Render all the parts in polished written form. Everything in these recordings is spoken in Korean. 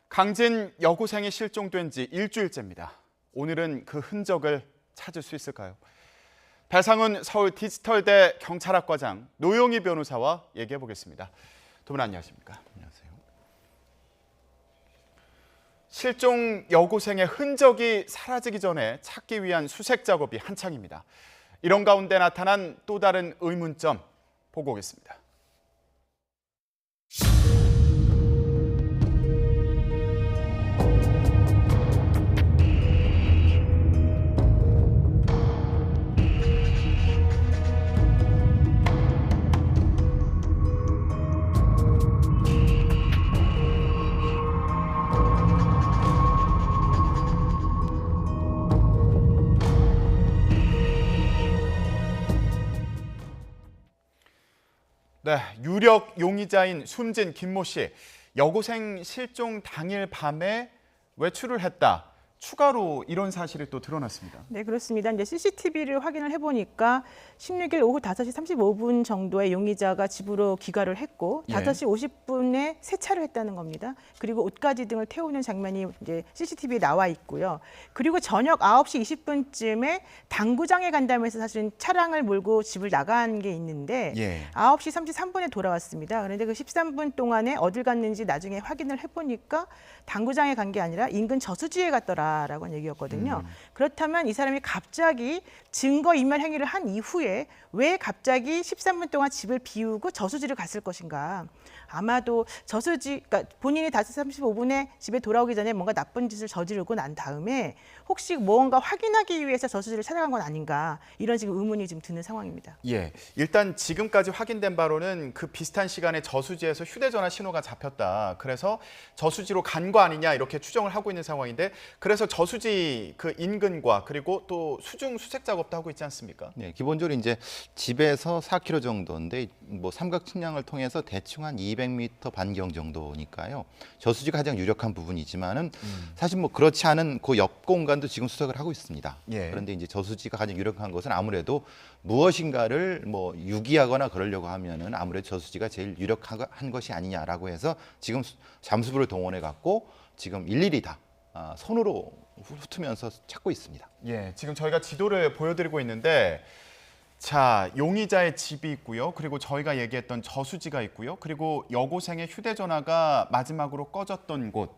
강진 여고생이 실종된 지 일주일째입니다. 오늘은 그 흔적을 찾을 수 있을까요? 배상훈 서울 디지털대 경찰학과장 노영희 변호사와 얘기해 보겠습니다. 두 분 안녕하십니까? 안녕하세요. 실종 여고생의 흔적이 사라지기 전에 찾기 위한 수색 작업이 한창입니다. 이런 가운데 나타난 또 다른 의문점 보고 오겠습니다. 네, 유력 용의자인 숨진 김모 씨, 여고생 실종 당일 밤에 외출을 했다. 추가로 이런 사실이 또 드러났습니다. 네, 그렇습니다. 이제 CCTV를 확인을 해보니까 16일 오후 5시 35분 정도에 용의자가 집으로 귀가를 했고 5시 50분에 세차를 했다는 겁니다. 그리고 옷가지 등을 태우는 장면이 이제 CCTV에 나와 있고요. 그리고 저녁 9시 20분쯤에 당구장에 간다면서 사실은 차량을 몰고 집을 나간 게 있는데 9시 33분에 돌아왔습니다. 그런데 그 13분 동안에 어딜 갔는지 나중에 확인을 해보니까 당구장에 간 게 아니라 인근 저수지에 갔더라라고 한 얘기였거든요. 그렇다면 이 사람이 갑자기 증거인멸 행위를 한 이후에 왜 갑자기 13분 동안 집을 비우고 저수지를 갔을 것인가. 아마도 저수지, 그러니까 본인이 5시 35분에 집에 돌아오기 전에 뭔가 나쁜 짓을 저지르고 난 다음에 혹시 무언가 확인하기 위해서 저수지를 찾아간 건 아닌가. 이런 지금 의문이 지금 드는 상황입니다. 예, 일단 지금까지 확인된 바로는 그 비슷한 시간에 저수지에서 휴대전화 신호가 잡혔다. 그래서 저수지로 간 거 아니냐 이렇게 추정을 하고 있는 상황인데 그래서 저수지 그 인근과 그리고 또 수중 수색 작업도 하고 있지 않습니까? 네, 기본적으로 이제 집에서 4km 정도인데 뭐 삼각 측량을 통해서 대충 한 200m 반경 정도니까요. 저수지가 가장 유력한 부분이지만은 사실 뭐 그렇지 않은 그 옆 공간도 지금 수색을 하고 있습니다. 예. 그런데 이제 저수지가 가장 유력한 것은 아무래도 무엇인가를 뭐 유기하거나 그러려고 하면은 아무래도 저수지가 제일 유력한 것이 아니냐라고 해서 지금 잠수부를 동원해 갖고 지금 일일이 다 손으로 훑으면서 찾고 있습니다. 예, 지금 저희가 지도를 보여드리고 있는데 자, 용의자의 집이 있고요. 그리고 저희가 얘기했던 저수지가 있고요. 그리고 여고생의 휴대전화가 마지막으로 꺼졌던 곳.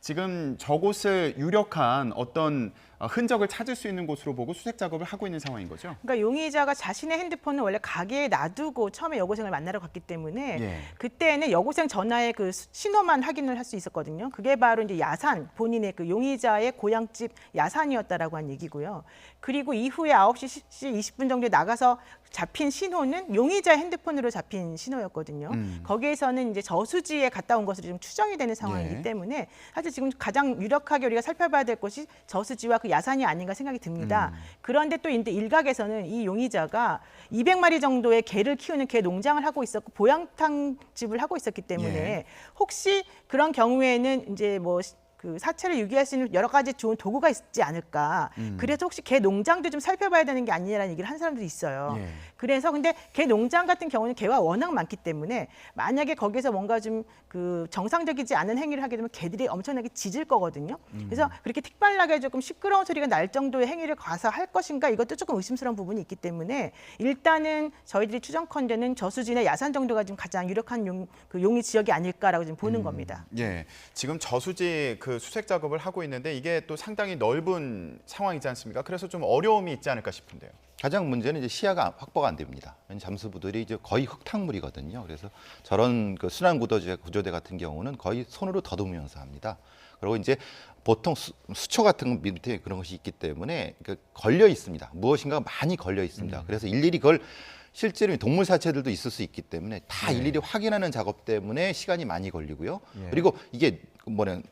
지금 저곳을 유력한 어떤 흔적을 찾을 수 있는 곳으로 보고 수색 작업을 하고 있는 상황인 거죠? 그러니까 용의자가 자신의 핸드폰을 원래 가게에 놔두고 처음에 여고생을 만나러 갔기 때문에 그때는 여고생 전화의 그 신호만 확인을 할 수 있었거든요. 그게 바로 이제 야산, 본인의 그 용의자의 고향집 야산이었다라고 한 얘기고요. 그리고 이후에 9시 20분 정도에 나가서 잡힌 신호는 용의자의 핸드폰으로 잡힌 신호였거든요. 거기에서는 이제 저수지에 갔다 온 것으로 좀 추정이 되는 상황이기 때문에 사실 지금 가장 유력하게 우리가 살펴봐야 될 것이 저수지와 그 야산이 아닌가 생각이 듭니다. 그런데 또 이제 일각에서는 이 용의자가 200마리 정도의 개를 키우는 개 농장을 하고 있었고 보양탕집을 하고 있었기 때문에 혹시 그런 경우에는 이제 뭐 그 사체를 유기할 수 있는 여러 가지 좋은 도구가 있지 않을까. 그래서 혹시 개 농장도 좀 살펴봐야 되는 게 아니냐라는 얘기를 한 사람들이 있어요. 그래서 근데 개 농장 같은 경우는 개가 워낙 많기 때문에 만약에 거기서 뭔가 좀 그 정상적이지 않은 행위를 하게 되면 개들이 엄청나게 짖을 거거든요. 그래서 그렇게 특발나게 조금 시끄러운 소리가 날 정도의 행위를 가서 할 것인가 이것도 조금 의심스러운 부분이 있기 때문에 일단은 저희들이 추정컨대는 저수지나 야산 정도가 지금 가장 유력한 용의 지역이 아닐까라고 지금 보는 겁니다. 예, 지금 저수지 그 수색 작업을 하고 있는데 이게 또 상당히 넓은 상황이지 않습니까? 그래서 좀 어려움이 있지 않을까 싶은데요. 가장 문제는 이제 시야가 확보가 안 됩니다. 잠수부들이 이제 거의 흙탕물이거든요. 그래서 저런 그 순환 구조대 같은 경우는 거의 손으로 더듬으면서 합니다. 그리고 이제 보통 수초 같은 밑에 그런 것이 있기 때문에 걸려 있습니다. 무엇인가 많이 걸려 있습니다. 그래서 일일이 그걸 실제로 동물 사체들도 있을 수 있기 때문에 다 일일이 확인하는 작업 때문에 시간이 많이 걸리고요. 그리고 이게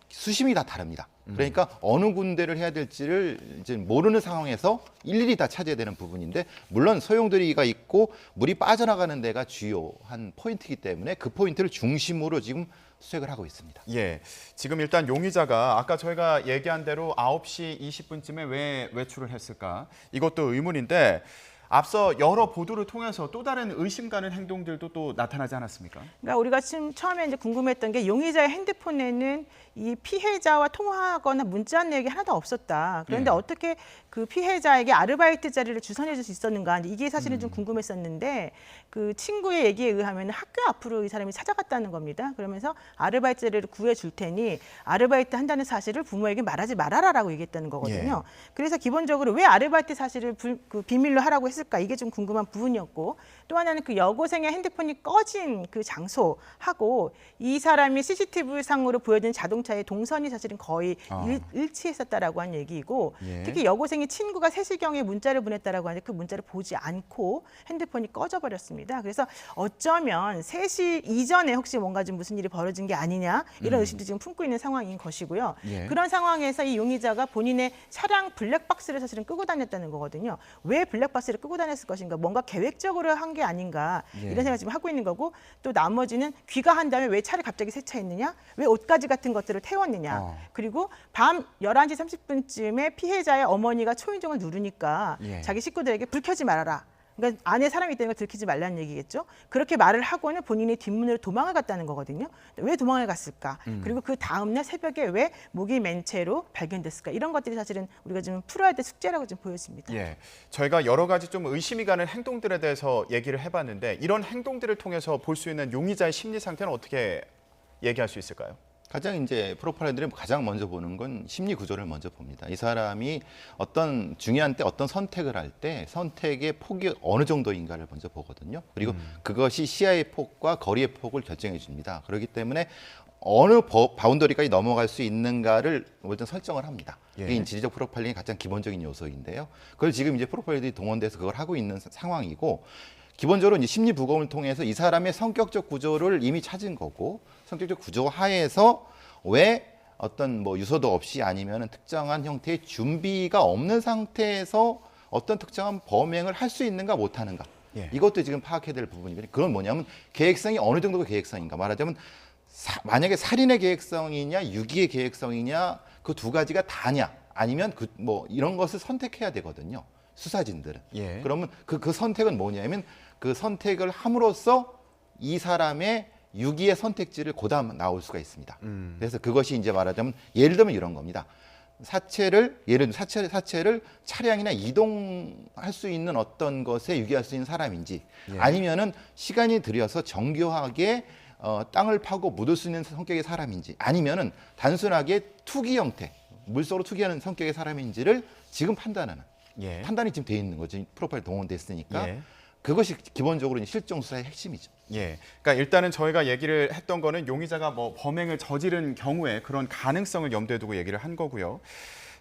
수심이 다 다릅니다. 그러니까 어느 군데를 해야 될지를 이제 모르는 상황에서 일일이 다 찾아야 되는 부분인데 물론 소용돌이가 있고 물이 빠져나가는 데가 주요한 포인트이기 때문에 그 포인트를 중심으로 지금 수색을 하고 있습니다. 예, 지금 일단 용의자가 아까 저희가 얘기한 대로 9시 20분쯤에 왜 외출을 했을까? 이것도 의문인데 앞서 여러 보도를 통해서 또 다른 의심 가는 행동들도 또 나타나지 않았습니까? 그러니까 우리가 지금 처음에 이제 궁금했던 게 용의자의 핸드폰에는 이 피해자와 통화하거나 문자 내역이 하나도 없었다. 그런데 어떻게 그 피해자에게 아르바이트 자리를 주선해 줄 수 있었는가? 이게 사실은 좀 궁금했었는데 그 친구의 얘기에 의하면 학교 앞으로 이 사람이 찾아갔다는 겁니다. 그러면서 아르바이트 자리를 구해 줄 테니 아르바이트 한다는 사실을 부모에게 말하지 말아라라고 얘기했다는 거거든요. 그래서 기본적으로 왜 아르바이트 사실을 그 비밀로 하라고 했을까? 이게 좀 궁금한 부분이었고 또 하나는 그 여고생의 핸드폰이 꺼진 그 장소하고 이 사람이 CCTV 상으로 보여진 자동차의 동선이 사실은 거의 일치했었다라고 한 얘기이고 특히 여고생이 친구가 3시경에 문자를 보냈다라고 하는데 그 문자를 보지 않고 핸드폰이 꺼져 버렸습니다. 그래서 어쩌면 3시 이전에 혹시 뭔가 좀 무슨 일이 벌어진 게 아니냐 이런 의심도 지금 품고 있는 상황인 것이고요. 그런 상황에서 이 용의자가 본인의 차량 블랙박스를 사실은 끄고 다녔다는 거거든요. 왜 블랙박스를 끄고 다녔을 것인가? 뭔가 계획적으로 한 게 아닌가 이런 생각을 지금 하고 있는 거고 또 나머지는 귀가한 다음에 왜 차를 갑자기 세차했느냐? 왜 옷가지 같은 것들을 태웠느냐? 그리고 밤 11시 30분쯤에 피해자의 어머니가 초인종을 누르니까 자기 식구들에게 불 켜지 말아라. 그러니까 안에 사람이 있다는 걸 들키지 말라는 얘기겠죠. 그렇게 말을 하고는 본인이 뒷문으로 도망을 갔다는 거거든요. 왜 도망을 갔을까? 그리고 그 다음날 새벽에 왜 목이 맨 채로 발견됐을까? 이런 것들이 사실은 우리가 좀 풀어야 될 숙제라고 좀 보여집니다. 저희가 여러 가지 좀 의심이 가는 행동들에 대해서 얘기를 해봤는데 이런 행동들을 통해서 볼 수 있는 용의자의 심리 상태는 어떻게 얘기할 수 있을까요? 가장 이제 프로파일러들이 가장 먼저 보는 건 심리 구조를 먼저 봅니다. 이 사람이 어떤 중요한 때 어떤 선택을 할 때 선택의 폭이 어느 정도인가를 먼저 보거든요. 그리고 그것이 시야의 폭과 거리의 폭을 결정해 줍니다. 그렇기 때문에 어느 바운더리까지 넘어갈 수 있는가를 먼저 설정을 합니다. 이게 지리적 프로파일링의 가장 기본적인 요소인데요. 그걸 지금 이제 프로파일러들이 동원돼서 그걸 하고 있는 상황이고 기본적으로 이제 심리 부검을 통해서 이 사람의 성격적 구조를 이미 찾은 거고 성격적 구조 하에서 왜 어떤 뭐 유서도 없이 아니면 특정한 형태의 준비가 없는 상태에서 어떤 특정한 범행을 할 수 있는가 못하는가 이것도 지금 파악해야 될 부분이거든요. 그건 뭐냐면 계획성이 어느 정도가 계획성인가 말하자면 만약에 살인의 계획성이냐 유기의 계획성이냐 그 두 가지가 다냐 아니면 그 뭐 이런 것을 선택해야 되거든요. 수사진들은. 그러면 그 선택은 뭐냐면 그 선택을 함으로써 이 사람의 유기의 선택지를 고담 나올 수가 있습니다. 그래서 그것이 이제 말하자면 예를 들면 이런 겁니다. 예를 들면 사체를 차량이나 이동할 수 있는 어떤 것에 유기할 수 있는 사람인지 아니면은 시간이 들여서 정교하게 땅을 파고 묻을 수 있는 성격의 사람인지 아니면은 단순하게 투기 형태, 물속으로 투기하는 성격의 사람인지를 지금 판단하는 판단이 지금 돼 있는 거죠. 프로파일 동원됐으니까. 그것이 기본적으로 실종 수사의 핵심이죠. 그러니까 일단은 저희가 얘기를 했던 거는 용의자가 뭐 범행을 저지른 경우에 그런 가능성을 염두에 두고 얘기를 한 거고요.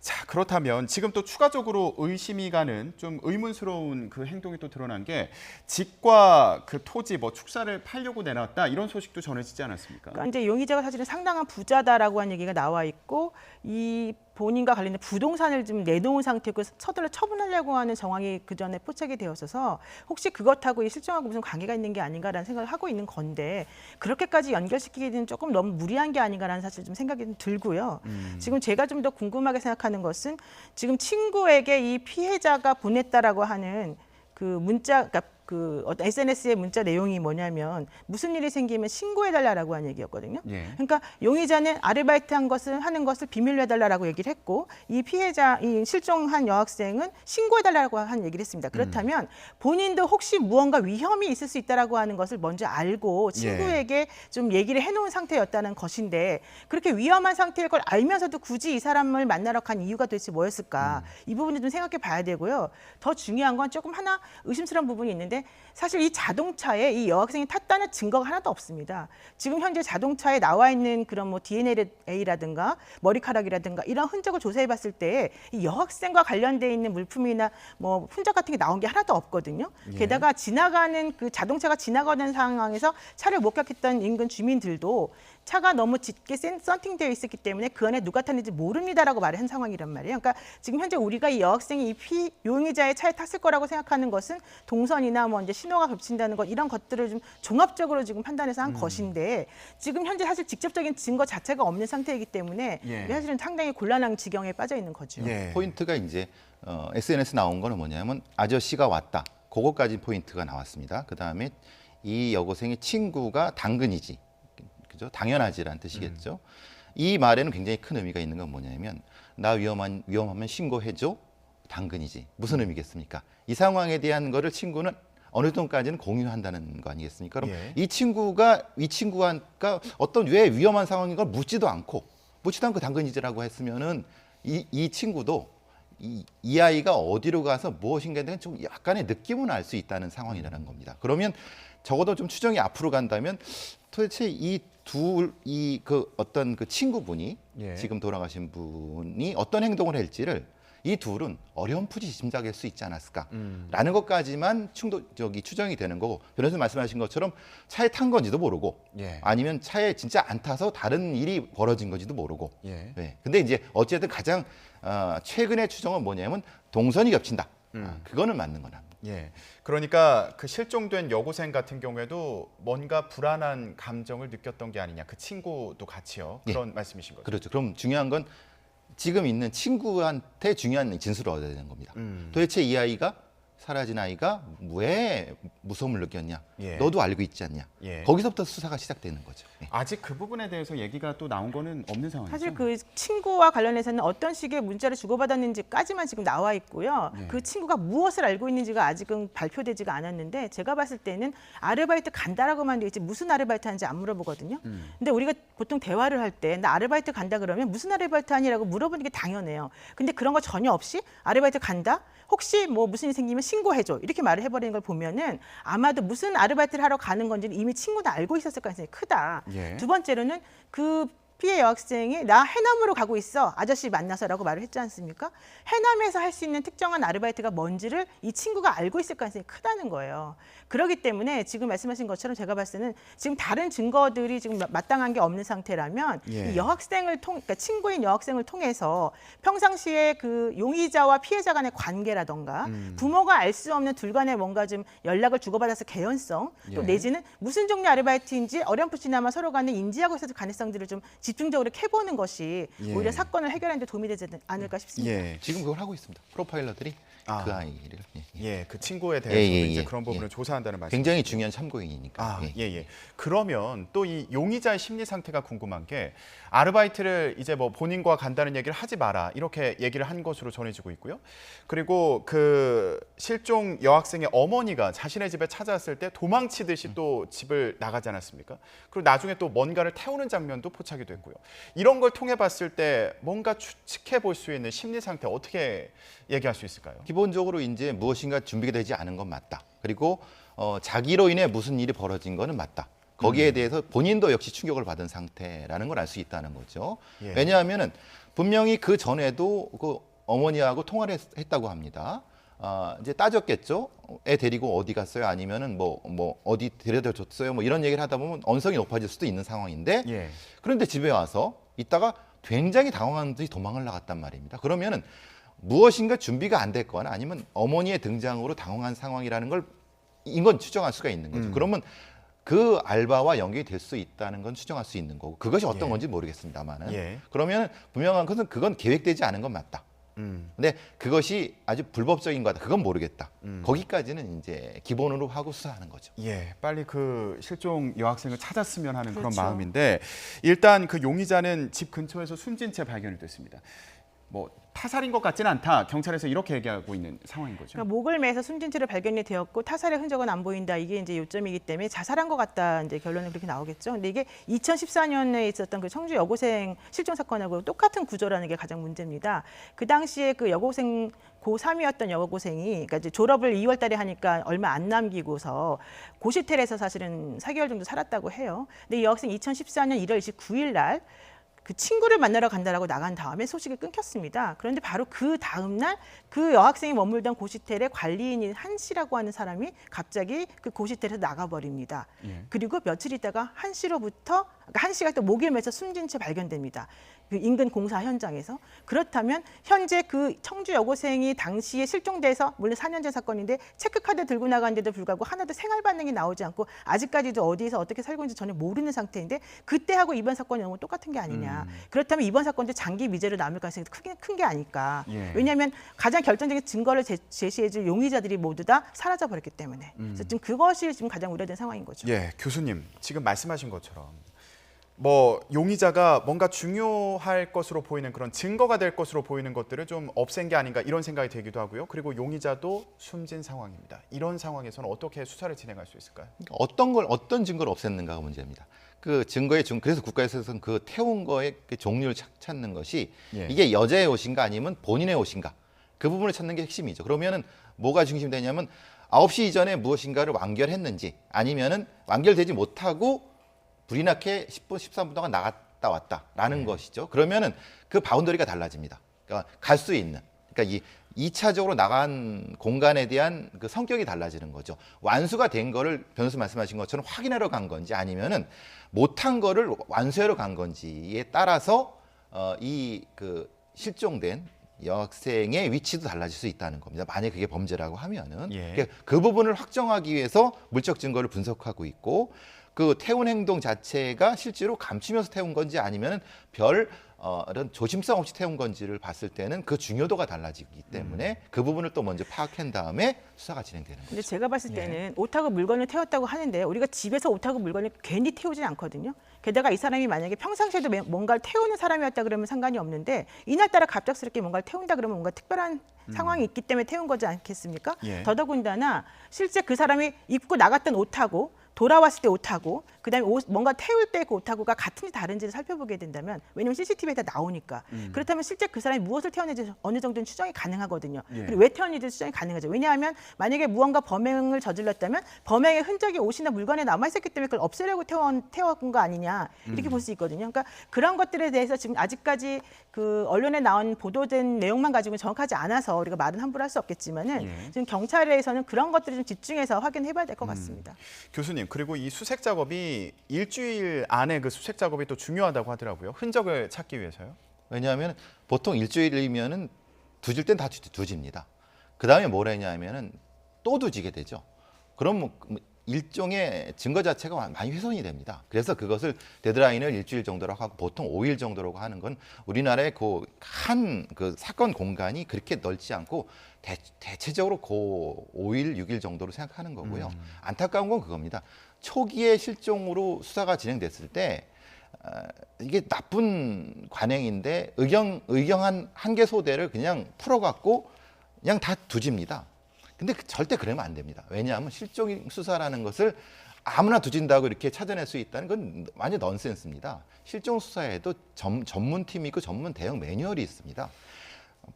자, 그렇다면 지금 또 추가적으로 의심이 가는 좀 의문스러운 그 행동이 또 드러난 게 집과 그 토지 뭐 축사를 팔려고 내놨다 이런 소식도 전해지지 않았습니까? 그러니까 이제 용의자가 사실은 상당한 부자다라고 하는 얘기가 나와 있고 이 본인과 관련된 부동산을 좀 내놓은 상태고 서둘러 처분하려고 하는 정황이 그 전에 포착이 되었어서 혹시 그것하고 이 실종하고 무슨 관계가 있는 게 아닌가라는 생각을 하고 있는 건데 그렇게까지 연결시키기는 조금 너무 무리한 게 아닌가라는 사실 좀 생각이 좀 들고요. 지금 제가 좀 더 궁금하게 생각하는 것은 지금 친구에게 이 피해자가 보냈다라고 하는 그 문자, 그러니까 그 어떤 SNS의 문자 내용이 뭐냐면 무슨 일이 생기면 신고해달라고 하는 얘기였거든요. 그러니까 용의자는 아르바이트 하는 것을 비밀로 해달라고 얘기를 했고 이 피해자, 이 실종한 여학생은 신고해달라고 한 얘기를 했습니다. 그렇다면 본인도 혹시 무언가 위험이 있을 수 있다라고 하는 것을 먼저 알고 친구에게 좀 얘기를 해놓은 상태였다는 것인데 그렇게 위험한 상태일 걸 알면서도 굳이 이 사람을 만나러 간 이유가 도대체 뭐였을까? 이 부분을 좀 생각해 봐야 되고요. 더 중요한 건 조금 하나 의심스러운 부분이 있는데 사실 이 자동차에 이 여학생이 탔다는 증거가 하나도 없습니다. 지금 현재 자동차에 나와 있는 그런 뭐 DNA라든가 머리카락이라든가 이런 흔적을 조사해 봤을 때 이 여학생과 관련돼 있는 물품이나 뭐 흔적 같은 게 나온 게 하나도 없거든요. 게다가 지나가는 그 자동차가 지나가는 상황에서 차를 목격했던 인근 주민들도 차가 너무 짙게 썬팅되어 있었기 때문에 그 안에 누가 탔는지 모릅니다라고 말을 한 상황이란 말이에요. 그러니까 지금 현재 우리가 이 여학생이 이 용의자의 차에 탔을 거라고 생각하는 것은 동선이나 뭐 이제 신호가 겹친다는 것 이런 것들을 좀 종합적으로 지금 판단해서 한 것인데 지금 현재 사실 직접적인 증거 자체가 없는 상태이기 때문에 사실은 상당히 곤란한 지경에 빠져 있는 거죠. 포인트가 이제 SNS 나온 거는 뭐냐면 아저씨가 왔다. 그거까지 포인트가 나왔습니다. 그 다음에 이 여고생의 친구가 당근이지, 그죠? 당연하지라는 뜻이겠죠. 이 말에는 굉장히 큰 의미가 있는 건 뭐냐면 나 위험하면 신고해줘. 당근이지. 무슨 의미겠습니까? 이 상황에 대한 거를 친구는 어느 정도까지는 공유한다는 거 아니겠습니까? 그럼 이 친구가 어떤 왜 위험한 상황인 걸 묻지도 않고 당근이지라고 했으면은 이 친구도 이 아이가 어디로 가서 무엇인가에 대한 좀 약간의 느낌은 알 수 있다는 상황이라는 겁니다. 그러면 적어도 좀 추정이 앞으로 간다면 도대체 그 어떤 그 친구분이 지금 돌아가신 분이 어떤 행동을 할지를 이 둘은 어렴풋이 짐작할 수 있지 않았을까라는 것까지만 추정이 되는 거고, 변호사님 말씀하신 것처럼 차에 탄 건지도 모르고 아니면 차에 진짜 안 타서 다른 일이 벌어진 건지도 모르고. 근데 이제 어쨌든 가장 최근의 추정은 뭐냐면 동선이 겹친다. 그거는 맞는 거나. 그러니까 그 실종된 여고생 같은 경우에도 뭔가 불안한 감정을 느꼈던 게 아니냐. 그 친구도 같이요. 그런 말씀이신 거죠. 그렇죠. 그럼 중요한 건 지금 있는 친구한테 중요한 진술을 얻어야 되는 겁니다. 도대체 이 아이가 사라진 아이가 왜 무서움을 느꼈냐? 너도 알고 있지 않냐? 거기서부터 수사가 시작되는 거죠. 아직 그 부분에 대해서 얘기가 또 나온 거는 없는 상황이죠. 사실 그 친구와 관련해서는 어떤 식의 문자를 주고받았는지까지만 지금 나와 있고요. 그 친구가 무엇을 알고 있는지가 아직은 발표되지가 않았는데, 제가 봤을 때는 아르바이트 간다라고만 돼 있지 무슨 아르바이트 하는지 안 물어보거든요. 근데 우리가 보통 대화를 할 때 나 아르바이트 간다 그러면 무슨 아르바이트 하니라고 물어보는 게 당연해요. 근데 그런 거 전혀 없이 아르바이트 간다? 혹시 뭐 무슨 일이 생기면 신고해줘, 이렇게 말을 해버리는 걸 보면은 아마도 무슨 아르바이트를 하러 가는 건지는 이미 친구도 알고 있었을 가능성이 크다. 두 번째로는 그 피해 여학생이 나 해남으로 가고 있어, 아저씨 만나서라고 말을 했지 않습니까? 해남에서 할 수 있는 특정한 아르바이트가 뭔지를 이 친구가 알고 있을 가능성이 크다는 거예요. 그렇기 때문에 지금 말씀하신 것처럼 제가 봤을 때는 지금 다른 증거들이 지금 마땅한 게 없는 상태라면 이 여학생을 그러니까 친구인 여학생을 통해서 평상시에 그 용의자와 피해자 간의 관계라던가 부모가 알 수 없는 둘 간에 뭔가 좀 연락을 주고받아서 개연성, 또 내지는 무슨 종류 아르바이트인지 어렴풋이나마 서로 간에 인지하고 있었을 가능성들을 좀 집중적으로 캐보는 것이 오히려 사건을 해결하는 데 도움이 되지 않을까 싶습니다. 지금 그걸 하고 있습니다. 프로파일러들이 그 아이를. 그 친구에 대해서 이제 그런 부분을 조사한다는 말씀. 굉장히 중요한 참고인이니까. 그러면 또 이 용의자의 심리 상태가 궁금한 게, 아르바이트를 이제 뭐 본인과 간다는 얘기를 하지 마라 이렇게 얘기를 한 것으로 전해지고 있고요. 그리고 그 실종 여학생의 어머니가 자신의 집에 찾아왔을 때 도망치듯이 또 집을 나가지 않았습니까? 그리고 나중에 또 뭔가를 태우는 장면도 포착이 됐고요. 이런 걸 통해 봤을 때 뭔가 추측해 볼 수 있는 심리 상태 어떻게 얘기할 수 있을까요? 기본적으로 이제 무엇인가 준비가 되지 않은 건 맞다. 그리고 자기로 인해 무슨 일이 벌어진 거는 맞다. 거기에 대해서 본인도 역시 충격을 받은 상태라는 걸 알 수 있다는 거죠. 왜냐하면은 분명히 그 전에도 그 어머니하고 통화를 했다고 합니다. 이제 따졌겠죠. 애 데리고 어디 갔어요? 아니면은 뭐 어디 데려다 줬어요? 뭐 이런 얘기를 하다 보면 언성이 높아질 수도 있는 상황인데, 그런데 집에 와서 있다가 굉장히 당황한 듯이 도망을 나갔단 말입니다. 그러면은 무엇인가 준비가 안 됐거나 아니면 어머니의 등장으로 당황한 상황이라는 걸 이건 추정할 수가 있는 거죠. 그러면 그 알바와 연결이 될 수 있다는 건 추정할 수 있는 거고, 그것이 어떤 건지 모르겠습니다만은 그러면 분명한 것은 그건 계획되지 않은 건 맞다. 근데 그것이 아주 불법적인 거다, 그건 모르겠다. 거기까지는 이제 기본으로 하고 수사하는 거죠. 빨리 그 실종 여학생을 찾았으면 하는 그런 그렇죠. 마음인데, 일단 그 용의자는 집 근처에서 숨진 채 발견이 됐습니다. 뭐 타살인 것 같지는 않다, 경찰에서 이렇게 얘기하고 있는 상황인 거죠. 그러니까 목을 매서 숨진 채로 발견이 되었고 타살의 흔적은 안 보인다. 이게 이제 요점이기 때문에 자살한 것 같다. 이제 결론은 그렇게 나오겠죠. 근데 이게 2014년에 있었던 그 청주 여고생 실종 사건하고 똑같은 구조라는 게 가장 문제입니다. 그 당시에 그 여고생 고3이었던 여고생이 그러니까 이제 졸업을 2월 달에 하니까 얼마 안 남기고서 고시텔에서 사실은 4개월 정도 살았다고 해요. 근데 이 여학생 2014년 1월 29일 날 그 친구를 만나러 간다라고 나간 다음에 소식이 끊겼습니다. 그런데 바로 그 다음 날 그 여학생이 머물던 고시텔의 관리인인 한 씨라고 하는 사람이 갑자기 그 고시텔에서 나가버립니다. 그리고 며칠 있다가 한 씨로부터 그러니까 1시간 때 목을 매서 숨진 채 발견됩니다. 그 인근 공사 현장에서. 그렇다면 현재 그 청주 여고생이 당시에 실종돼서 물론 4년전 사건인데 체크카드 들고 나갔는데도 불구하고 하나도 생활 반응이 나오지 않고 아직까지도 어디서 어떻게 살고 있는지 전혀 모르는 상태인데 그때하고 이번 사건이 너무 똑같은 게 아니냐. 그렇다면 이번 사건도 장기 미제로 남을 가능성이 큰 게 아닐까. 예. 왜냐하면 가장 결정적인 증거를 제시해줄 용의자들이 모두 다 사라져 버렸기 때문에. 그래서 지금 그것이 지금 가장 우려된 상황인 거죠. 예, 교수님 지금 말씀하신 것처럼 뭐 용의자가 뭔가 중요할 것으로 보이는 그런 증거가 될 것으로 보이는 것들을 좀 없앤 게 아닌가 이런 생각이 들기도 하고요. 그리고 용의자도 숨진 상황입니다. 이런 상황에서는 어떻게 수사를 진행할 수 있을까요? 어떤 증거를 없앴는가가 문제입니다. 그 증거의 그래서 국가에서는 그 태운 거의 그 종류를 찾는 것이 예. 이게 여자의 옷인가 아니면 본인의 옷인가 그 부분을 찾는 게 핵심이죠. 그러면은 뭐가 중심되냐면 9시 이전에 무엇인가를 완결했는지 아니면은 완결되지 못하고 불이 나게 10분, 13분 동안 나갔다 왔다라는 것이죠. 그러면은 그 바운더리가 달라집니다. 그러니까 갈 수 있는. 그러니까 이 2차적으로 나간 공간에 대한 그 성격이 달라지는 거죠. 완수가 된 거를 변호사 말씀하신 것처럼 확인하러 간 건지 아니면은 못한 거를 완수하러 간 건지에 따라서 이 그 실종된 여학생의 위치도 달라질 수 있다는 겁니다. 만약 그게 범죄라고 하면은 예. 그 부분을 확정하기 위해서 물적 증거를 분석하고 있고 그 태운 행동 자체가 실제로 감추면서 태운 건지 아니면 이런 조심성 없이 태운 건지를 봤을 때는 그 중요도가 달라지기 때문에 그 부분을 또 먼저 파악한 다음에 수사가 진행되는 거죠. 근데 제가 봤을 때는 옷하고 물건을 태웠다고 하는데 우리가 집에서 옷하고 물건을 괜히 태우진 않거든요. 게다가 이 사람이 만약에 평상시에도 뭔가를 태우는 사람이었다 그러면 상관이 없는데 이날따라 갑작스럽게 뭔가를 태운다 그러면 뭔가 특별한 상황이 있기 때문에 태운 거지 않겠습니까? 예. 더더군다나 실제 그 사람이 입고 나갔던 옷하고 돌아왔을 때 옷하고 그다음에 뭔가 태울 때 그 옷하고가 같은지 다른지를 살펴보게 된다면 왜냐하면 CCTV에 다 나오니까 그렇다면 실제 그 사람이 무엇을 태웠는지 어느 정도는 추정이 가능하거든요. 예. 그리고 왜 태웠는지 추정이 가능하죠. 왜냐하면 만약에 무언가 범행을 저질렀다면 범행의 흔적이 옷이나 물건에 남아 있었기 때문에 그걸 없애려고 태워온 거 아니냐 이렇게 볼 수 있거든요. 그러니까 그런 것들에 대해서 지금 아직까지 그 언론에 나온 보도된 내용만 가지고 정확하지 않아서 우리가 말은 함부로 할 수 없겠지만은 예. 지금 경찰에서는 그런 것들을 좀 집중해서 확인해봐야 될 것 같습니다. 교수님 그리고 이 수색 작업이 일주일 안에 그 수색 작업이 또 중요하다고 하더라고요. 흔적을 찾기 위해서요. 왜냐하면 보통 일주일이면은 두질 땐 다 두집니다. 그 다음에 뭘 했냐면은 또 두지게 되죠. 그럼 뭐 일종의 증거 자체가 많이 훼손이 됩니다. 그래서 그것을 데드라인을 일주일 정도라고 하고 보통 5일 정도라고 하는 건 우리나라의 그 사건 공간이 그렇게 넓지 않고 대체적으로 그 5일, 6일 정도로 생각하는 거고요. 안타까운 건 그겁니다. 초기에 실종으로 수사가 진행됐을 때 이게 나쁜 관행인데 의경한 한 개 소대를 그냥 풀어갖고 그냥 다 두집니다. 근데 절대 그러면 안 됩니다. 왜냐하면 실종 수사라는 것을 아무나 두진다고 이렇게 찾아낼 수 있다는 건 완전 넌센스입니다. 실종 수사에도 전문팀이 있고 전문 대응 매뉴얼이 있습니다.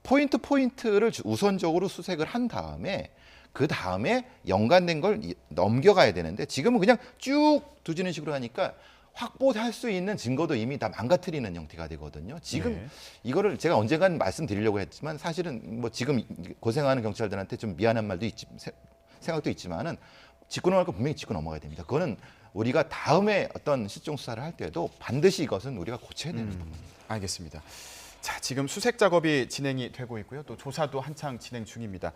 포인트를 우선적으로 수색을 한 다음에 그 다음에 연관된 걸 넘겨가야 되는데 지금은 그냥 쭉 두지는 식으로 하니까 확보할 수 있는 증거도 이미 다 망가뜨리는 형태가 되거든요. 지금 네. 이거를 제가 언젠간 말씀드리려고 했지만 사실은 뭐 지금 고생하는 경찰들한테 좀 미안한 말도 생각도 있지만은 짚고 넘어갈 거 분명히 짚고 넘어가야 됩니다. 그거는 우리가 다음에 어떤 실종 수사를 할 때도 반드시 이것은 우리가 고쳐야 되는 부분입니다. 알겠습니다. 자, 지금 수색 작업이 진행이 되고 있고요. 또 조사도 한창 진행 중입니다.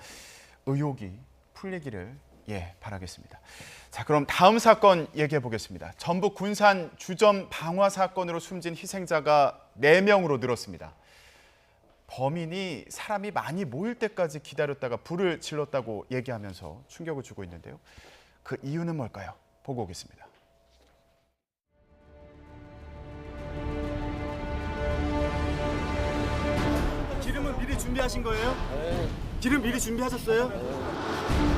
의혹이 풀리기를 바라겠습니다. 자, 그럼 다음 사건 얘기해 보겠습니다. 전북 군산 주점 방화 사건으로 숨진 희생자가 4명으로 늘었습니다. 범인이 사람이 많이 모일 때까지 기다렸다가 불을 질렀다고 얘기하면서 충격을 주고 있는데요. 그 이유는 뭘까요? 보고 오겠습니다. 기름은 미리 준비하신 거예요? 네. 기름 미리 준비하셨어요?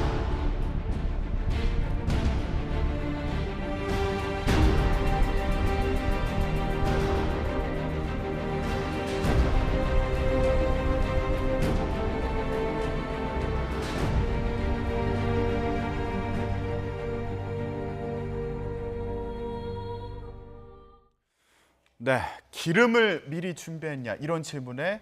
네, 기름을 미리 준비했냐 이런 질문에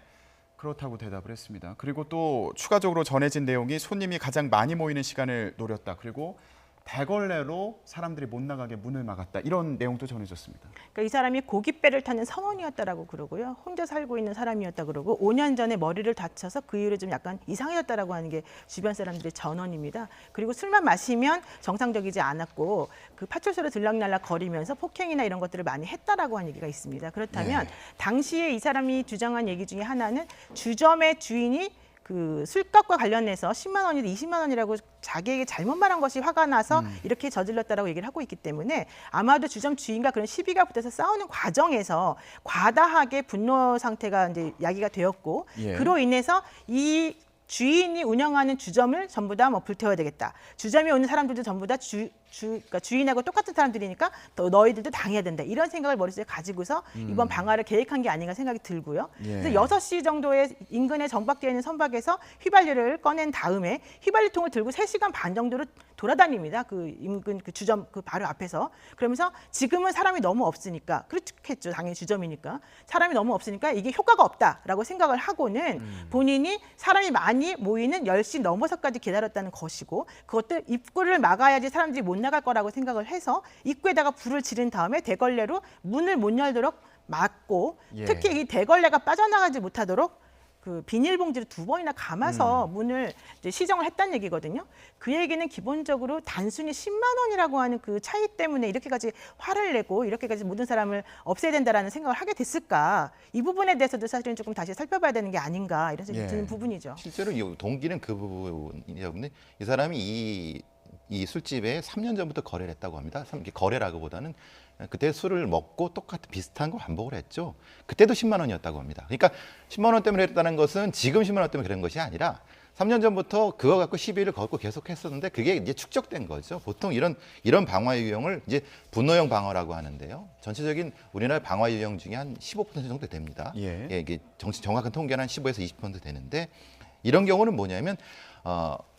그렇다고 대답을 했습니다. 그리고 또 추가적으로 전해진 내용이 손님이 가장 많이 모이는 시간을 노렸다. 그리고 대걸레로 사람들이 못 나가게 문을 막았다. 이런 내용도 전해졌습니다. 그러니까 이 사람이 고깃배를 타는 선원이었다라고 그러고요. 혼자 살고 있는 사람이었다 그러고 5년 전에 머리를 다쳐서 그 이후로 좀 약간 이상해졌다라고 하는 게 주변 사람들의 전언입니다. 그리고 술만 마시면 정상적이지 않았고 그 파출소로 들락날락 거리면서 폭행이나 이런 것들을 많이 했다라고 하는 얘기가 있습니다. 그렇다면 당시에 이 사람이 주장한 얘기 중에 하나는 주점의 주인이 그 술값과 관련해서 10만 원이든 20만 원이라고 자기에게 잘못 말한 것이 화가 나서 이렇게 저질렀다라고 얘기를 하고 있기 때문에 아마도 주점 주인과 그런 시비가 붙어서 싸우는 과정에서 과다하게 분노 상태가 이제 야기가 되었고 그로 인해서 이 주인이 운영하는 주점을 전부 다 뭐 불태워야 되겠다. 주점에 오는 사람들도 전부 다 그러니까 주인하고 똑같은 사람들이니까 너희들도 당해야 된다. 이런 생각을 머릿속에 가지고서 이번 방화를 계획한 게 아닌가 생각이 들고요. 그래서 6시 정도에 인근에 정박되어 있는 선박에서 휘발유를 꺼낸 다음에 휘발유통을 들고 3시간 반 정도를 돌아다닙니다. 그 인근 그 주점 그 바로 앞에서. 그러면서 지금은 사람이 너무 없으니까 그렇겠죠. 당연히 주점이니까. 사람이 너무 없으니까 이게 효과가 없다라고 생각을 하고는 본인이 사람이 많이 모이는 10시 넘어서까지 기다렸다는 것이고 그것도 입구를 막아야지 사람들이 못 나갈 거라고 생각을 해서 입구에다가 불을 지른 다음에 대걸레로 문을 못 열도록 막고 특히 이 대걸레가 빠져나가지 못하도록 그 비닐봉지를 2번이나 감아서 문을 이제 시정을 했다는 얘기거든요. 그 얘기는 기본적으로 단순히 10만 원이라고 하는 그 차이 때문에 이렇게까지 화를 내고 이렇게까지 모든 사람을 없애야 된다라는 생각을 하게 됐을까? 이 부분에 대해서도 사실은 조금 다시 살펴봐야 되는 게 아닌가 이런 생각이 드는 부분이죠. 실제로 이 동기는 그 부분이라고 하는데 이 사람이 이 술집에 3년 전부터 거래를 했다고 합니다. 거래라기보다는 그때 술을 먹고 똑같은 비슷한 걸 반복을 했죠. 그때도 10만 원이었다고 합니다. 그러니까 10만 원 때문에 했다는 것은 지금 10만 원 때문에 그런 것이 아니라 3년 전부터 그거 갖고 시비를 걸고 계속 했었는데 그게 이제 축적된 거죠. 보통 이런 방화 유형을 이제 분노형 방화라고 하는데요. 전체적인 우리나라 방화 유형 중에 한 15% 정도 됩니다. 이게 정확한 통계는 한 15에서 20% 되는데 이런 경우는 뭐냐면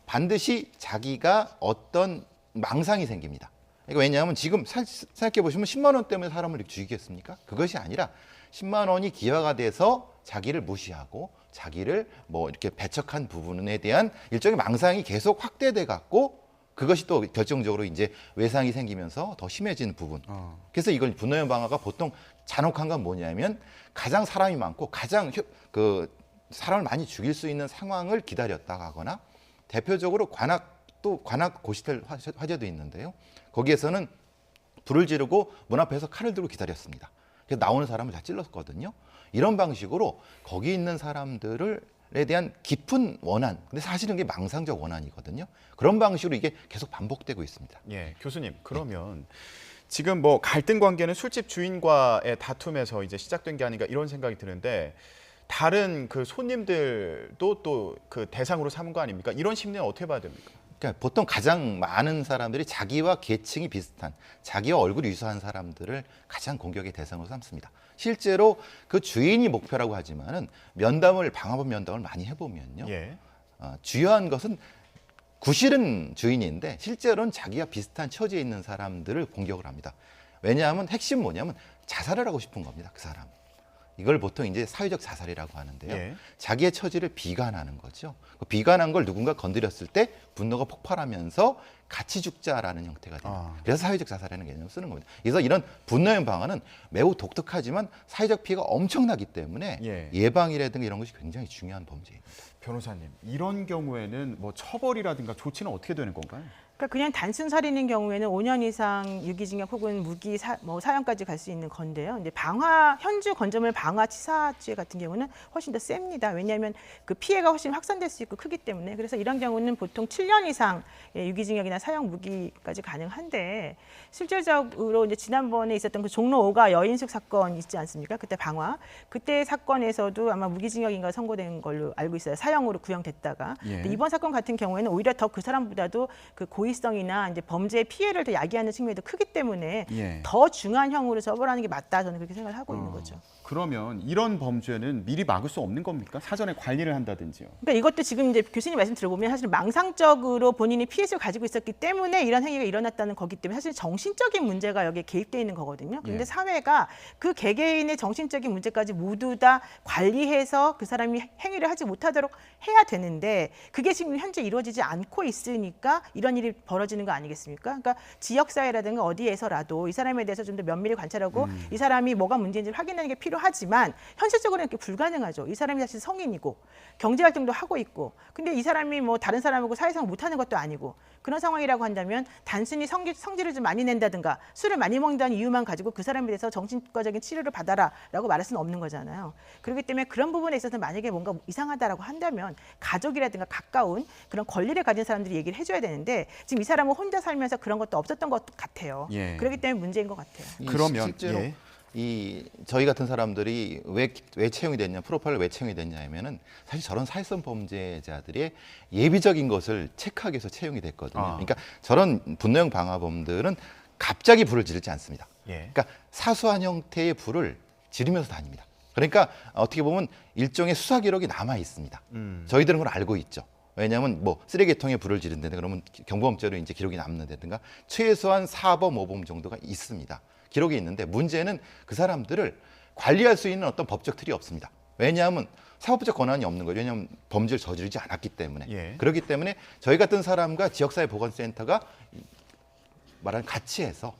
반드시 자기가 어떤 망상이 생깁니다. 그러니까 왜냐하면 지금 생각해 보시면 10만 원 때문에 사람을 이렇게 죽이겠습니까? 그것이 아니라 10만 원이 기여가 돼서 자기를 무시하고 자기를 뭐 이렇게 배척한 부분에 대한 일종의 망상이 계속 확대돼 갖고 그것이 또 결정적으로 이제 외상이 생기면서 더 심해지는 부분. 그래서 이걸 분노형 방화가 보통 잔혹한 건 뭐냐면 가장 사람이 많고 가장 그 사람을 많이 죽일 수 있는 상황을 기다렸다 하거나 대표적으로 관악 고시텔 화재도 있는데요. 거기에서는 불을 지르고 문 앞에서 칼을 들고 기다렸습니다. 그래서 나오는 사람을 다 찔렀거든요. 이런 방식으로 거기 있는 사람들에 대한 깊은 원한, 근데 사실은 이게 망상적 원한이거든요. 그런 방식으로 이게 계속 반복되고 있습니다. 교수님, 그러면 지금 뭐 갈등 관계는 술집 주인과의 다툼에서 이제 시작된 게 아닌가 이런 생각이 드는데 다른 그 손님들도 또 그 대상으로 삼은 거 아닙니까? 이런 심리는 어떻게 봐야 됩니까? 그러니까 보통 가장 많은 사람들이 자기와 계층이 비슷한, 자기와 얼굴이 유사한 사람들을 가장 공격의 대상으로 삼습니다. 실제로 그 주인이 목표라고 하지만은 방화범 면담을 많이 해보면요, 주요한 것은 구실은 주인인데 실제로는 자기와 비슷한 처지에 있는 사람들을 공격을 합니다. 왜냐하면 핵심 뭐냐면 자살을 하고 싶은 겁니다. 그 사람. 이걸 보통 이제 사회적 자살이라고 하는데요. 자기의 처지를 비관하는 거죠. 그 비관한 걸 누군가 건드렸을 때 분노가 폭발하면서 같이 죽자라는 형태가 됩니다. 그래서 사회적 자살이라는 개념을 쓰는 겁니다. 그래서 이런 분노형 방화는 매우 독특하지만 사회적 피해가 엄청나기 때문에 예방이라든가 이런 것이 굉장히 중요한 범죄입니다. 변호사님, 이런 경우에는 뭐 처벌이라든가 조치는 어떻게 되는 건가요? 그러니까 그냥 단순 살인인 경우에는 5년 이상 유기징역 혹은 무기 사형까지 갈 수 있는 건데요. 이제 현주 건조물 방화치사죄 같은 경우는 훨씬 더 셉니다. 왜냐하면 그 피해가 훨씬 확산될 수 있고 크기 때문에. 그래서 이런 경우는 보통 7년 이상 유기징역이나 사형 무기까지 가능한데 실질적으로 이제 지난번에 있었던 그 종로 5가 여인숙 사건 있지 않습니까? 그때 방화. 그때 사건에서도 아마 무기징역인가 선고된 걸로 알고 있어요. 사형으로 구형됐다가. 근데 이번 사건 같은 경우에는 오히려 더 그 사람보다도 그 고의성이나 이제 범죄의 피해를 더 야기하는 측면이 더 크기 때문에 더 중한 형으로 처벌하는 게 맞다 저는 그렇게 생각을 하고 있는 거죠. 그러면 이런 범죄는 미리 막을 수 없는 겁니까? 사전에 관리를 한다든지요. 그러니까 이것도 지금 이제 교수님 말씀 들어보면 사실 망상적으로 본인이 피해를 가지고 있었기 때문에 이런 행위가 일어났다는 거기 때문에 사실 정신적인 문제가 여기에 개입돼 있는 거거든요. 그런데 예. 사회가 그 개개인의 정신적인 문제까지 모두 다 관리해서 그 사람이 행위를 하지 못하도록 해야 되는데 그게 지금 현재 이루어지지 않고 있으니까 이런 일이 벌어지는 거 아니겠습니까? 그러니까 지역사회라든가 어디에서라도 이 사람에 대해서 좀 더 면밀히 관찰하고 이 사람이 뭐가 문제인지 확인하는 게 필요하지만 현실적으로는 이렇게 불가능하죠. 이 사람이 사실 성인이고 경제활동도 하고 있고 근데 이 사람이 뭐 다른 사람하고 사회생활 못하는 것도 아니고 그런 상황이라고 한다면 단순히 성질을 좀 많이 낸다든가 술을 많이 먹는다는 이유만 가지고 그 사람에 대해서 정신과적인 치료를 받아라라고 말할 수는 없는 거잖아요. 그렇기 때문에 그런 부분에 있어서 만약에 뭔가 이상하다라고 한다면 가족이라든가 가까운 그런 권리를 가진 사람들이 얘기를 해줘야 되는데 지금 이 사람은 혼자 살면서 그런 것도 없었던 것 같아요. 예. 그렇기 때문에 문제인 것 같아요. 그러면, 실제로 예. 이 저희 같은 사람들이 왜 채용이 됐냐, 프로파일러 왜 채용이 됐냐 하면은 사실 저런 사회성 범죄자들의 예비적인 것을 체크하기 위해서 채용이 됐거든요. 아. 그러니까 저런 분노형 방화범들은 갑자기 불을 지르지 않습니다. 예. 그러니까 사소한 형태의 불을 지르면서 다닙니다. 그러니까 어떻게 보면 일종의 수사 기록이 남아 있습니다. 저희들은 그걸 알고 있죠. 왜냐하면 뭐 쓰레기통에 불을 지른다든가 그러면 경범죄로 이제 기록이 남는다든가 최소한 4범, 5범 정도가 있습니다. 기록이 있는데 문제는 그 사람들을 관리할 수 있는 어떤 법적 틀이 없습니다. 왜냐하면 사법적 권한이 없는 거죠. 왜냐하면 범죄를 저지르지 않았기 때문에. 예. 그렇기 때문에 저희 같은 사람과 지역사회보건센터가 말하는 같이 해서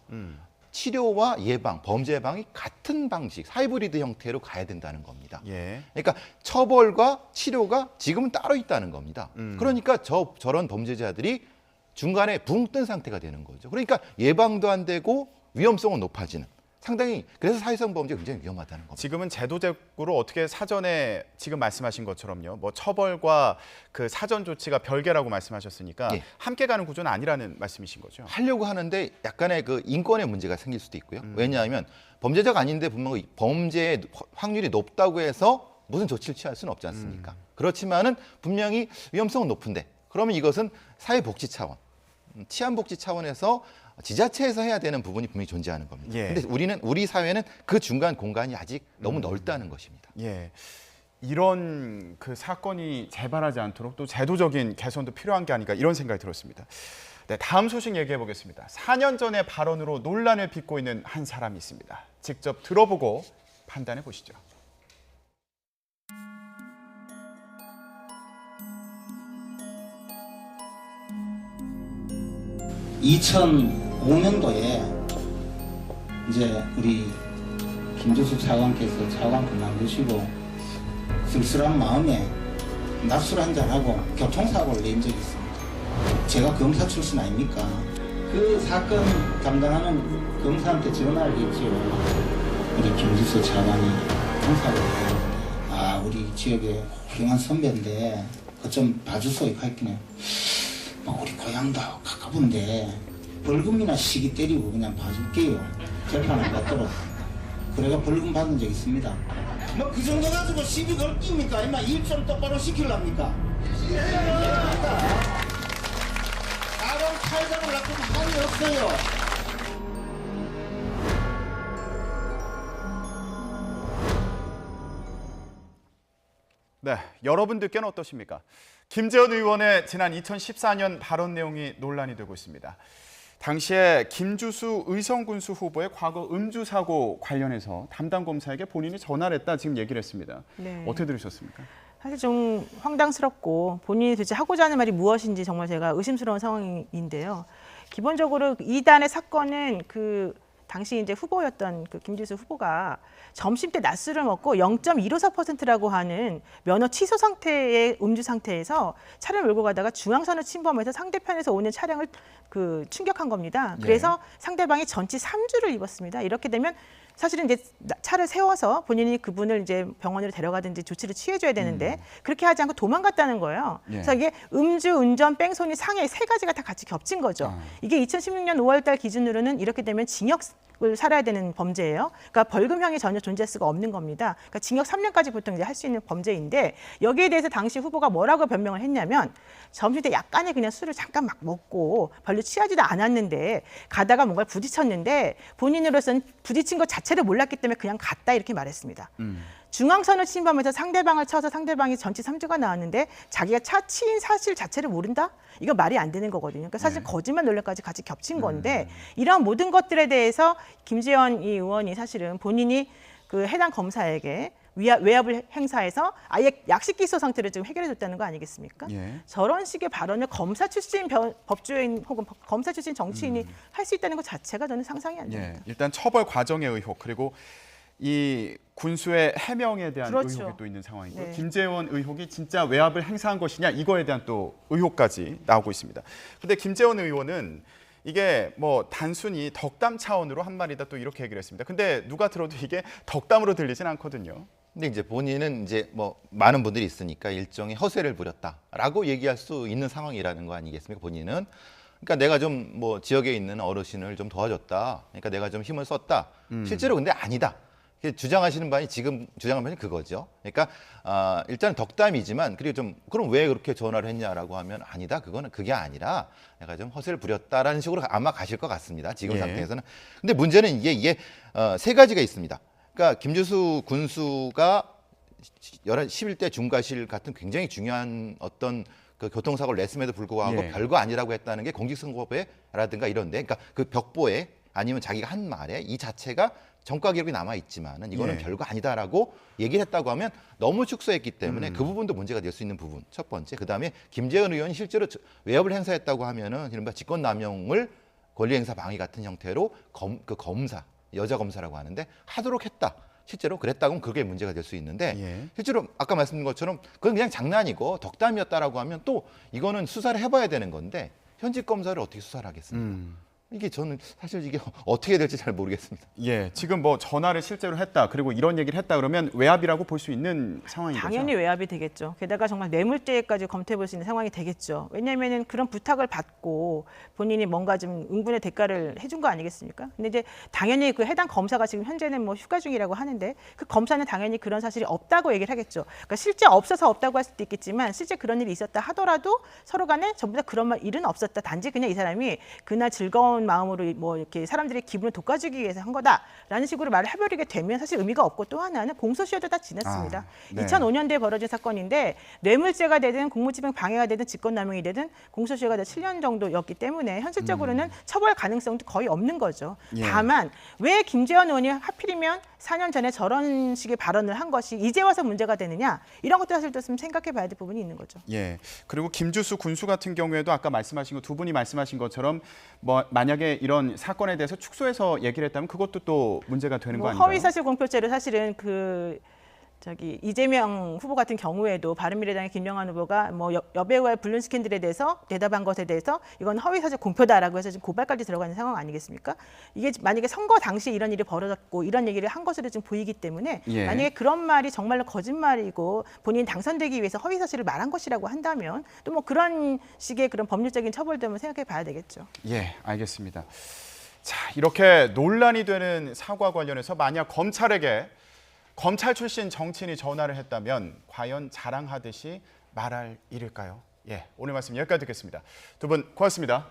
치료와 예방, 범죄 예방이 같은 방식, 하이브리드 형태로 가야 된다는 겁니다. 예. 그러니까 처벌과 치료가 지금은 따로 있다는 겁니다. 그러니까 저런 범죄자들이 중간에 붕 뜬 상태가 되는 거죠. 그러니까 예방도 안 되고 위험성은 높아지는. 상당히 그래서 사회성 범죄가 굉장히 위험하다는 겁니다. 지금은 제도적으로 어떻게 사전에 지금 말씀하신 것처럼요. 뭐 처벌과 그 사전 조치가 별개라고 말씀하셨으니까 예. 함께 가는 구조는 아니라는 말씀이신 거죠. 하려고 하는데 약간의 그 인권의 문제가 생길 수도 있고요. 왜냐하면 범죄자가 아닌데 분명히 범죄의 확률이 높다고 해서 무슨 조치를 취할 수는 없지 않습니까? 그렇지만은 분명히 위험성은 높은데 그러면 이것은 사회복지 차원, 치안복지 차원에서 지자체에서 해야 되는 부분이 분명히 존재하는 겁니다. 예. 근데 우리 사회는 그 중간 공간이 아직 너무 넓다는 것입니다. 예. 이런 그 사건이 재발하지 않도록 또 제도적인 개선도 필요한 게 아닌가 이런 생각이 들었습니다. 네, 다음 소식 얘기해 보겠습니다. 4년 전의 발언으로 논란을 빚고 있는 한 사람이 있습니다. 직접 들어보고 판단해 보시죠. (2005년도에) 이제 우리 김주수 차관께서 차관 그만두시고 쓸쓸한 마음에 낮술 한잔하고 교통사고를 낸 적이 있습니다. 제가 검사 출신 아닙니까? 그 사건 담당하는 검사한테 전화를 했지요. 우리 김주수 차관이 교통사고를 했는데 아 우리 지역의 훌륭한 선배인데 그거 좀 봐주소이 했더니 뭐 우리 고향도 가까운데 벌금이나 시기 때리고 그냥 봐줄게요. 재판 안 받도록. 그래가 벌금 받은 적 있습니다. 뭐 그 정도 가지고 시비 걸 깁니까? 임마 일 좀 똑바로 시키려합니까? 사람 탈당을 놔두면 한이 없어요. 네, 여러분들께는 어떠십니까? 김재원 의원의 지난 2014년 발언 내용이 논란이 되고 있습니다. 당시에 김주수 의성군수 후보의 과거 음주 사고 관련해서 담당 검사에게 본인이 전화를 했다 지금 얘기를 했습니다. 네. 어떻게 들으셨습니까? 사실 좀 황당스럽고 본인이 도대체 하고자 하는 말이 무엇인지 정말 제가 의심스러운 상황인데요. 기본적으로 이단의 사건은 그 당시 이제 후보였던 그 김주수 후보가 점심 때 낮술을 먹고 0.154%라고 하는 면허 취소 상태의 음주 상태에서 차를 몰고 가다가 중앙선을 침범해서 상대편에서 오는 차량을 그 충격한 겁니다. 그래서 상대방이 전치 3주를 입었습니다. 이렇게 되면 사실은 이제 차를 세워서 본인이 그분을 이제 병원으로 데려가든지 조치를 취해줘야 되는데 그렇게 하지 않고 도망갔다는 거예요. 예. 그래서 이게 음주, 운전, 뺑소니, 상해 세 가지가 다 같이 겹친 거죠. 이게 2016년 5월달 기준으로는 이렇게 되면 징역 살아야 되는 범죄예요. 그러니까 벌금형이 전혀 존재할 수가 없는 겁니다. 그러니까 징역 3년까지 보통 이제 할 수 있는 범죄인데 여기에 대해서 당시 후보가 뭐라고 변명을 했냐면 점심 때 약간의 그냥 술을 잠깐 막 먹고 별로 취하지도 않았는데 가다가 뭔가 부딪혔는데 본인으로서는 부딪힌 것 자체를 몰랐기 때문에 그냥 갔다 이렇게 말했습니다. 중앙선을 침범해서 상대방을 쳐서 상대방이 전치 3주가 나왔는데 자기가 치인 사실 자체를 모른다? 이거 말이 안 되는 거거든요. 그러니까 사실 거짓말 논란까지 같이 겹친 건데 이런 모든 것들에 대해서 김재원 이 의원이 사실은 본인이 그 해당 검사에게 외압을 행사해서 아예 약식 기소 상태를 지금 해결해 줬다는 거 아니겠습니까? 예. 저런 식의 발언을 검사 출신 법조인 혹은 검사 출신 정치인이 할 수 있다는 것 자체가 저는 상상이 안 됩니다. 예. 일단 처벌 과정의 의혹 그리고 이 군수의 해명에 대한 그렇죠. 의혹이 또 있는 상황이고 네. 김재원 의혹이 진짜 외압을 행사한 것이냐 이거에 대한 또 의혹까지 나오고 있습니다. 그런데 김재원 의원은 이게 뭐 단순히 덕담 차원으로 한 말이다 또 이렇게 얘기를 했습니다. 근데 누가 들어도 이게 덕담으로 들리진 않거든요. 근데 이제 본인은 이제 뭐 많은 분들이 있으니까 일종의 허세를 부렸다라고 얘기할 수 있는 상황이라는 거 아니겠습니까? 본인은 그러니까 내가 좀 뭐 지역에 있는 어르신을 좀 도와줬다. 그러니까 내가 좀 힘을 썼다. 실제로 근데 아니다. 주장하시는 바니 지금 주장하는 바니 그거죠. 그러니까 일단 덕담이지만 그리고 좀 그럼 왜 그렇게 전화를 했냐라고 하면 아니다. 그게 아니라 내가 좀 허세를 부렸다라는 식으로 아마 가실 것 같습니다. 지금 예. 상태에서는. 근데 문제는 이게 세 가지가 있습니다. 그러니까 김주수 군수가 11대 중과실 같은 굉장히 중요한 어떤 그 교통사고를 냈음에도 불구하고 예. 별거 아니라고 했다는 게 공직선거법에라든가 이런데, 그러니까 그 벽보에 아니면 자기가 한 말에 이 자체가 전과 기록이 남아 있지만은 이거는 예. 별거 아니다라고 얘기를 했다고 하면 너무 축소했기 때문에 그 부분도 문제가 될 수 있는 부분 첫 번째. 그다음에 김재원 의원이 실제로 외압을 행사했다고 하면은 이른바 직권남용을 권리행사 방해 같은 형태로 검사 여자 검사라고 하는데 하도록 했다. 실제로 그랬다고 하면 그게 문제가 될 수 있는데 예. 실제로 아까 말씀드린 것처럼 그건 그냥 장난이고 덕담이었다라고 하면 또 이거는 수사를 해봐야 되는 건데 현직 검사를 어떻게 수사를 하겠습니까? 이게 저는 사실 이게 어떻게 될지 잘 모르겠습니다. 예, 지금 뭐 전화를 실제로 했다 그리고 이런 얘기를 했다 그러면 외압이라고 볼 수 있는 상황인 거죠. 당연히 외압이 되겠죠. 게다가 정말 뇌물죄까지 검토해 볼 수 있는 상황이 되겠죠. 왜냐하면 그런 부탁을 받고 본인이 뭔가 좀 응분의 대가를 해준 거 아니겠습니까? 근데 이제 당연히 그 해당 검사가 지금 현재는 뭐 휴가 중이라고 하는데 그 검사는 당연히 그런 사실이 없다고 얘기를 하겠죠. 그러니까 실제 없어서 없다고 할 수도 있겠지만 실제 그런 일이 있었다 하더라도 서로 간에 전부 다 그런 일은 없었다. 단지 그냥 이 사람이 그날 즐거운 마음으로 뭐 이렇게 사람들의 기분을 돋궈주기 위해서 한 거다라는 식으로 말을 해버리게 되면 사실 의미가 없고 또 하나는 공소시효도 다 지났습니다. 네. 2005년도에 벌어진 사건인데 뇌물죄가 되든 공무집행 방해가 되든 직권남용이 되든 공소시효가 7년 정도였기 때문에 현실적으로는 처벌 가능성도 거의 없는 거죠. 예. 다만 왜 김재원 의원이 하필이면 4년 전에 저런 식의 발언을 한 것이 이제 와서 문제가 되느냐 이런 것도 사실 좀 생각해 봐야 될 부분이 있는 거죠. 예. 그리고 김주수 군수 같은 경우에도 아까 말씀하신 거 두 분이 말씀하신 것처럼 뭐 만약에 이런 사건에 대해서 축소해서 얘기를 했다면 그것도 또 문제가 되는 거 뭐 아닌가요? 허위사실 공표죄를 사실은 이재명 후보 같은 경우에도 바른미래당의 김영환 후보가 뭐 여배우와의 불륜 스캔들에 대해서 대답한 것에 대해서 이건 허위사실 공표다라고 해서 지금 고발까지 들어가는 상황 아니겠습니까? 이게 만약에 선거 당시에 이런 일이 벌어졌고 이런 얘기를 한 것으로 지금 보이기 때문에 예. 만약에 그런 말이 정말로 거짓말이고 본인 당선되기 위해서 허위사실을 말한 것이라고 한다면 또 뭐 그런 식의 그런 법률적인 처벌도 한번 생각해 봐야 되겠죠. 예, 알겠습니다. 자, 이렇게 논란이 되는 사과 관련해서 만약 검찰에게 검찰 출신 정치인이 전화를 했다면 과연 자랑하듯이 말할 일일까요? 예, 오늘 말씀 여기까지 듣겠습니다. 두 분 고맙습니다.